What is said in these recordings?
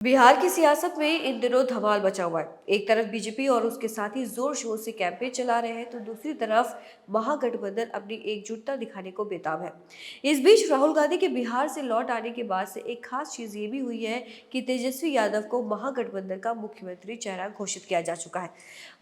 बिहार की सियासत में इन दिनों धमाल मचा हुआ है। एक तरफ बीजेपी और उसके साथी जोर शोर से कैंपेन चला रहे हैं, तो दूसरी तरफ महागठबंधन अपनी एकजुटता दिखाने को बेताब है। इस बीच राहुल गांधी के बिहार से लौट आने के बाद से एक खास चीज ये भी हुई है कि तेजस्वी यादव को महागठबंधन का मुख्यमंत्री चेहरा घोषित किया जा चुका है।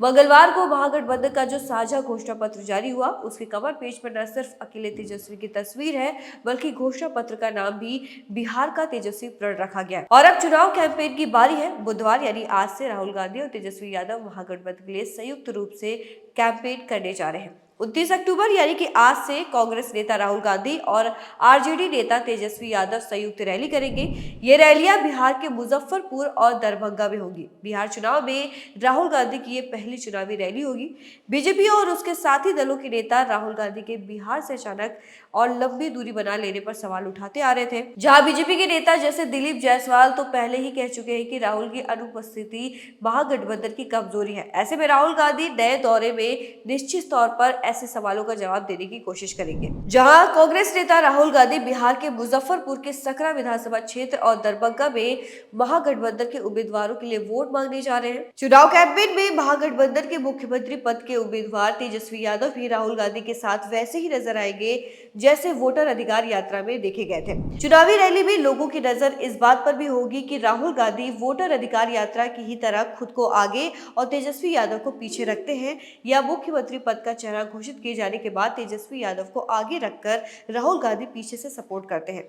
मंगलवार को महागठबंधन का जो साझा घोषणा पत्र जारी हुआ, उसके कवर पेज पर न सिर्फ अकेले तेजस्वी की तस्वीर है, बल्कि घोषणा पत्र का नाम भी बिहार का तेजस्वी प्रण रखा गया है। और अब चुनाव कैंपेन की बारी है। बुधवार यानी आज से राहुल गांधी और तेजस्वी यादव महागठबंधन के लिए संयुक्त रूप से कैंपेन करने जा रहे हैं। 29 अक्टूबर यानी कि आज से कांग्रेस नेता राहुल गांधी और आरजेडी नेता तेजस्वी यादव संयुक्त रैली करेंगे। ये रैलियां बिहार के मुजफ्फरपुर और दरभंगा में होंगी। बिहार चुनाव में राहुल गांधी की ये पहली चुनावी रैली होगी। बीजेपी और उसके साथी दलों के नेता राहुल गांधी के बिहार से अचानक और लंबी दूरी बना लेने पर सवाल उठाते आ रहे थे। जहां बीजेपी के नेता जैसे दिलीप जायसवाल तो पहले ही कह चुके हैं कि राहुल की अनुपस्थिति महागठबंधन की कमजोरी है। ऐसे में राहुल गांधी नए दौरे में निश्चित तौर पर ऐसे सवालों का जवाब देने की कोशिश करेंगे। जहां कांग्रेस नेता राहुल गांधी बिहार के मुजफ्फरपुर के सकरा विधानसभा क्षेत्र और दरभंगा में महागठबंधन के उम्मीदवारों के लिए वोट मांगने जा रहे हैं। चुनाव कैंपेन में महागठबंधन के मुख्यमंत्री पद के उम्मीदवार तेजस्वी यादव भी राहुल गांधी के साथ वैसे ही नजर आएंगे जैसे वोटर अधिकार यात्रा में देखे गए थे। चुनावी रैली में लोगों की नजर इस बात पर भी होगी कि राहुल गांधी वोटर अधिकार यात्रा की ही तरह खुद को आगे और तेजस्वी यादव को पीछे रखते हैं, या मुख्यमंत्री पद का चेहरा घोषित किए जाने के बाद तेजस्वी यादव को आगे रखकर राहुल गांधी पीछे से सपोर्ट करते हैं।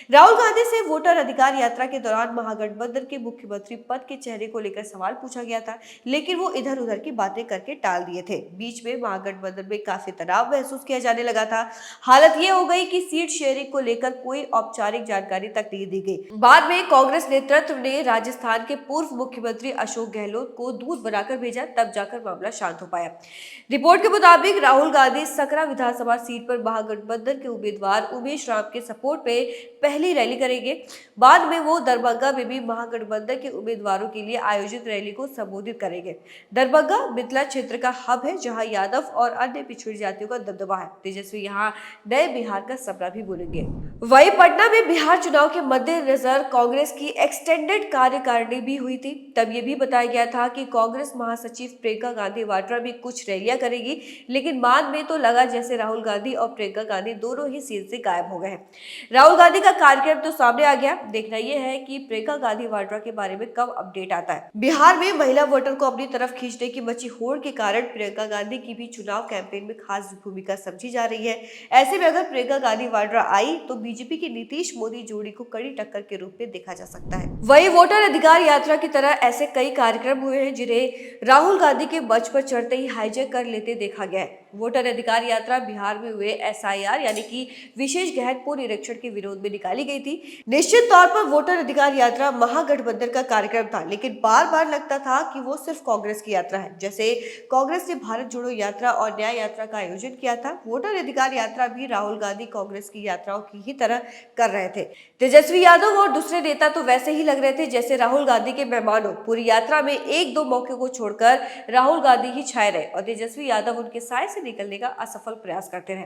राहुल गांधी से वोटर अधिकार यात्रा के दौरान महागठबंधन के मुख्यमंत्री पद के चेहरे को लेकर सवाल पूछा गया था, लेकिन वो इधर उधर की बातें करके टाल दिए थे। बीच में महागठबंधन में काफी तनाव महसूस किया जाने लगा था। हालत ये हो गई कि सीट शेयरिंग को लेकर कोई औपचारिक जानकारी तक नहीं दी गई। बाद में कांग्रेस नेतृत्व ने राजस्थान के पूर्व मुख्यमंत्री अशोक गहलोत को दूध बनाकर भेजा, तब जाकर मामला शांत हो पाया। रिपोर्ट के मुताबिक राहुल गांधी सकरा विधानसभा सीट पर महागठबंधन के उम्मीदवार उमेश राम के सपोर्ट में पहली रैली करेंगे। बाद में वो दरभंगा में भी महागठबंधन के उम्मीदवारों के लिए आयोजित रैली को संबोधित करेंगे। दरभंगा मिथिला क्षेत्र का हब है, जहां यादव और अन्य पिछड़ी जातियों का दबदबा है। तेजस्वी यहाँ नए बिहार का सपना भी बोलेंगे। वहीं पटना में बिहार चुनाव के मद्देनजर कांग्रेस की एक्सटेंडेड कार्यकारिणी भी हुई थी। तब ये भी बताया गया था कि कांग्रेस महासचिव प्रियंका गांधी वाड्रा भी कुछ रैलियां करेगी, लेकिन बाद में तो लगा जैसे राहुल गांधी और प्रियंका गांधी दोनों ही सीट से गायब हो गए हैं। राहुल गांधी का कार्यक्रम तो सामने आ गया। देखना यह है कि प्रियंका गांधी वाड्रा के बारे में कब अपडेट आता है। बिहार में महिला वोटर को अपनी तरफ खींचने की मची होड़ के कारण प्रियंका गांधी की भी चुनाव कैंपेन में खास भूमिका समझी जा रही है। ऐसे में अगर प्रियंका गांधी वाड्रा आई तो बीजेपी की नीतीश मोदी जोड़ी को कड़ी टक्कर के रूप में देखा जा सकता है। वहीं वोटर अधिकार यात्रा की तरह ऐसे कई कार्यक्रम हुए हैं जिन्हें राहुल गांधी के मंच पर चढ़ते ही हाईजैक कर लेते देखा गया है। वोटर अधिकार यात्रा बिहार में हुए एसआईआर यानी कि विशेष गहन पूर्ण निरीक्षण के विरोध में निकाली गई थी। निश्चित तौर पर वोटर अधिकार यात्रा महागठबंधन का कार्यक्रम था, लेकिन बार बार लगता था कि वो सिर्फ कांग्रेस की यात्रा है। जैसे कांग्रेस ने भारत जोड़ो यात्रा और न्याय यात्रा का आयोजन किया था, वोटर अधिकार यात्रा भी राहुल गांधी कांग्रेस की यात्राओं की ही तरह कर रहे थे। तेजस्वी यादव और दूसरे नेता तो वैसे ही लग रहे थे जैसे राहुल गांधी के मेहमानों। पूरी यात्रा में एक दो मौके को छोड़कर राहुल गांधी ही छाए रहे और तेजस्वी यादव उनके साय से निकलने का असफल प्रयास करते रहे।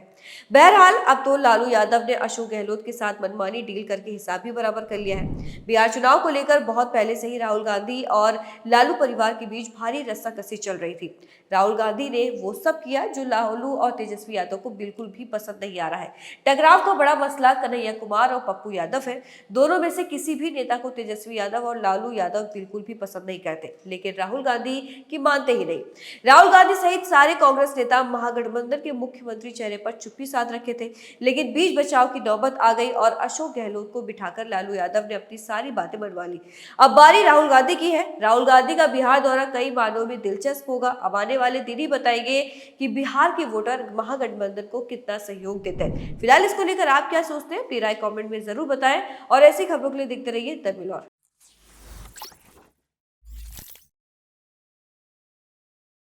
बहरहाल अब तो लालू यादव ने अशोक गहलोत के साथ मनमानी डील करके हिसाब भी बराबर कर लिया है। बिहार चुनाव को लेकर बहुत पहले से ही राहुल गांधी और लालू परिवार के बीच भारी रस्साकसी चल रही थी। राहुल गांधी ने वो सब किया जो लालू और तेजस्वी यादव को बिल्कुल भी पसंद नहीं आ रहा है। टकराव का बड़ा मसला कन्हैया कुमार और पप्पू यादव है। दोनों में से किसी भी नेता को तेजस्वी यादव और लालू यादव बिल्कुल भी पसंद नहीं करते, लेकिन राहुल गांधी की मानते ही नहीं। राहुल गांधी सहित सारे कांग्रेस नेता महागठबंधन के मुख्यमंत्री चेहरे पर चुप्पी साध रखे थे, लेकिन बीच बचाव की नौबत आ गई और अशोक गहलोत को बिठाकर लालू यादव ने अपनी सारी बातें मनवा ली। अब बारी राहुल गांधी की है। राहुल गांधी का बिहार दौरा कई मायनों में दिलचस्प होगा। अब आने वाले दिन ही बताएंगे कि बिहार के वोटर महागठबंधन को कितना सहयोग देते हैं। फिलहाल इसको लेकर आप क्या सोचते हैं, अपनी राय कमेंट में जरूर बताएं और ऐसी खबरों के लिए देखते रहिए द मिरर।